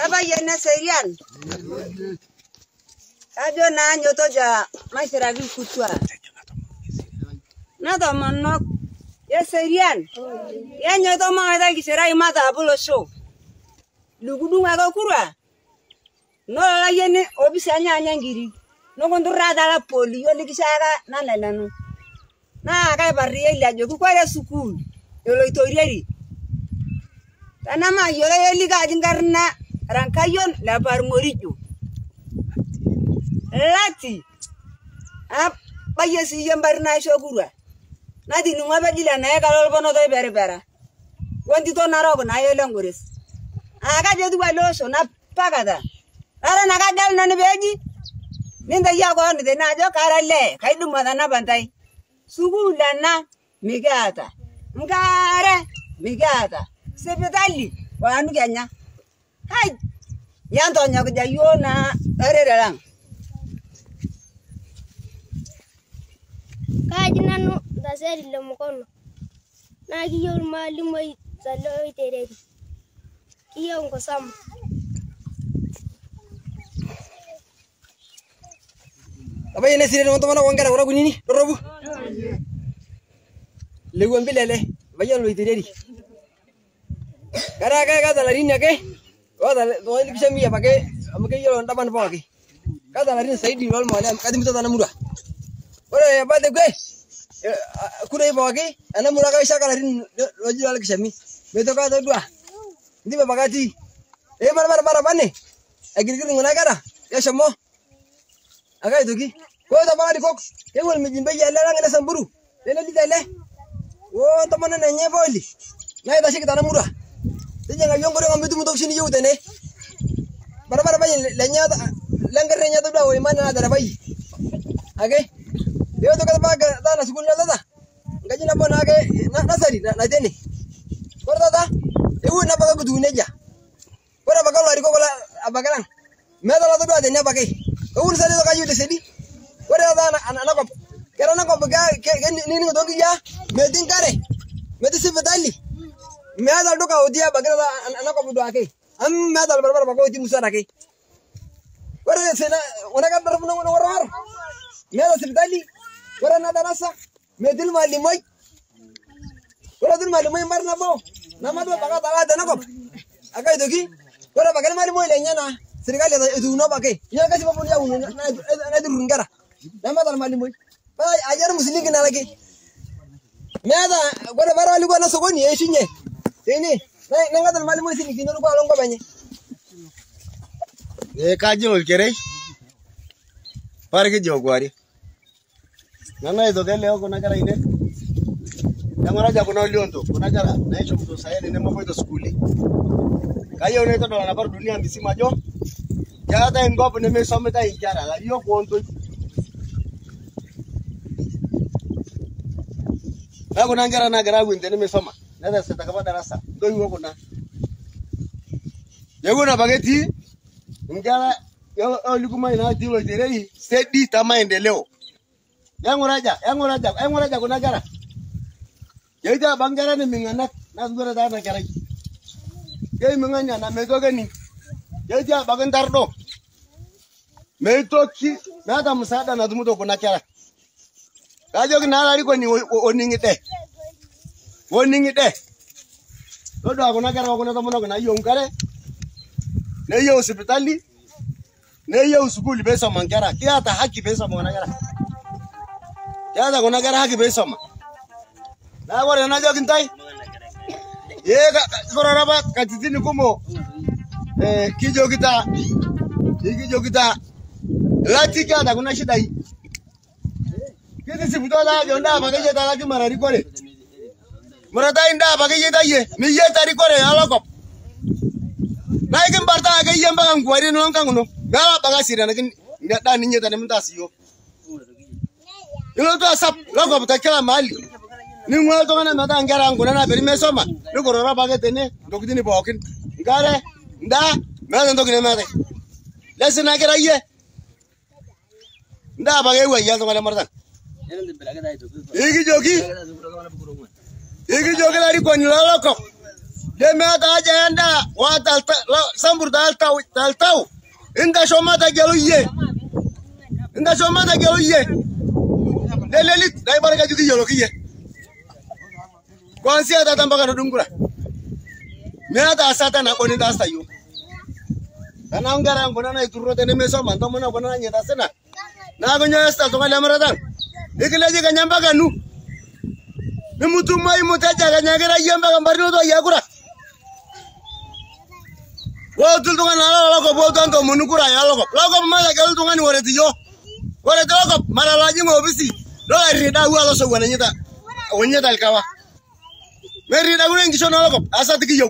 Aba yena serian. Ajo na nyoto ja maisera vi kutwa. Na da manok ya serian. Ya nyoto ma da kisera imata abulo show. Lugudunga ga kurwa. No la yene obisanya nyangiri. No kondura da la poli yo likisara na lelanu. Na kai barriye la jogu kwara sukul. Yo lo itorieri. Tanama yole yeli ga jingarna rankayon la barmorijo. Lati. Ap bayesi yambarna shogura. Nadi nunga badila na ka lol bono do berbera. Wanti to narog na yelangures. Aga jedu waloso na pagada. Ara naga dal na beji. Ninda yago ni de na jo karale kaidu madana bantai. Sugula na migata. Ngare migata. Sepetali wanu kenya. Hai. Yanto nyago jayona ererelang. Kajina no daseri le mukono. Na kiyo mwalimu zalo itereri. Kiyo ngosam. Apa yene sire no tomana wangara ora kunini robu. Lewu mbelele bayan lo itereri. Kara ka dalarin yake. Wada do ili kishami ya pake amke yo ndaban pake. Ka dalarin saidi wal mala kadim to tanamura. Ore abade kwe kure pake anamura ka isha kalarin loji wal kishami. Beto ka dua. Ndi babagati. Bara bane. Agirgir ngona kara. Ya shamo. Aga ituki. Ko ta bari kok. Ke wal mijimbe ya la ngene samburu. Lele lidale. Wo tamana nenye boli. Na ita shiki tanamura. Tijanga yongore ngambitu mutok sini yute ne. Bara bayi lenya langare nya to dawo imana da bayi. Age. Yo to kada baga dana sukul ya dada. Ngaji na bona age nasari na tene. Korta da. Ewu na baga kudu neja. Kora baga lari ko la abagalan. Meda la to da ne bagai. Ewu sari to kayu de sedi. Kora da na ko. Kera na ko baga ni to ya. Medin kare. Medi sibedali. Meda doka odia bagala anako budu ake am meda barbar bago ti musara ke wara sena wana ka darbu no wara meda sibdali wara na darasa medil malimai wara dil malimai marna bo namado baga tala danako akai dogi wara bagal malimai lenya na serikali edu no bake ya kasi babu ya unu na durun gara namado malimai ba ajar muslim kina lagi meda wara bara ligo na sogoni yeshinye Ini, nengah tu malu mesti ni kini lupa long kau banyak. Kaji ul kere, parki jauh guari. Nana itu kan leo kena cara ini. Yang mana jago nol lion tu, kena cara. Naik cuma tu saya ni mau itu sekuli. Kaya orang itu dalam apa dunia misi maju. Jangan tak engkau pun ni sampai tak ikhara. Lagi yo kuon tu. Aku nangkara gue ini ni sama. Nada se takaba darasa ndo yuko kuna yego na bageti ngala yo likuma ina dilo direi sedi tamaendeleo yangu raja kuna gara yaita bangara ni mingana na ngora dana gara yei minganya na medoga ni yaita bagandardo metoki nada msaada na dumuto kuna kara kajo kinala liko ni oningite Warning it there. No dog on a gara on a young care. No yo hospitali. No yo school based on Mangara. Kiata haki based on Monagara. Kiata on a gara haki based on. Now what another joking tie? Yeah, Goraba, Catitini Kumo. Kijokita. Kijokita. Latika, the Gunashidai. Get this if you don't have your name, I get a lucky maricore. Merata indah pakai ye dah ye, ni ye tadi kore alakop. Naikin parta agai ye mbakang kuari nong kanguno, galak pakai sirah naikin dah ni ye tadi mentasi yo. Ilo tu asap, lakop tak kira mali. Ni ngul tu kan mata angkara angkuna na beri mesoma. Ni korora pakai tene, dokter ni bawakin. Gare, dah, mana dokter ni mata. Lepas nak kira ye, dah pakai ye, ya tu mana merata. Iki joki. Ikijoki larikoni lolokop. Demeeta haja enda wata sambur taltau. Inda shomata gelu ye. Inda shomata gelu ye. Lelelit daibaraka juki yoloki ye. Kwanzia tata mpaka Rudungura. Meeta asata na koni dasta yo. Kana ungara ngona na iturote nimesoma ndomona kona nyeta sena. Na kunyo esta tokale amratan. Ikileje kanyamba kanu. Nimutumai mutaja kanyagera yamba kambarino to yakura. Wo tultungan ala loko bo tonto munukura ya loko. Loko mala kelu tungani woreti yo. Woreti loko mala laji ngobisi. Dola rida wa lo so wana nyeta. Wonyeta alkawa. Merida guna ngisho na loko asa tikiyo.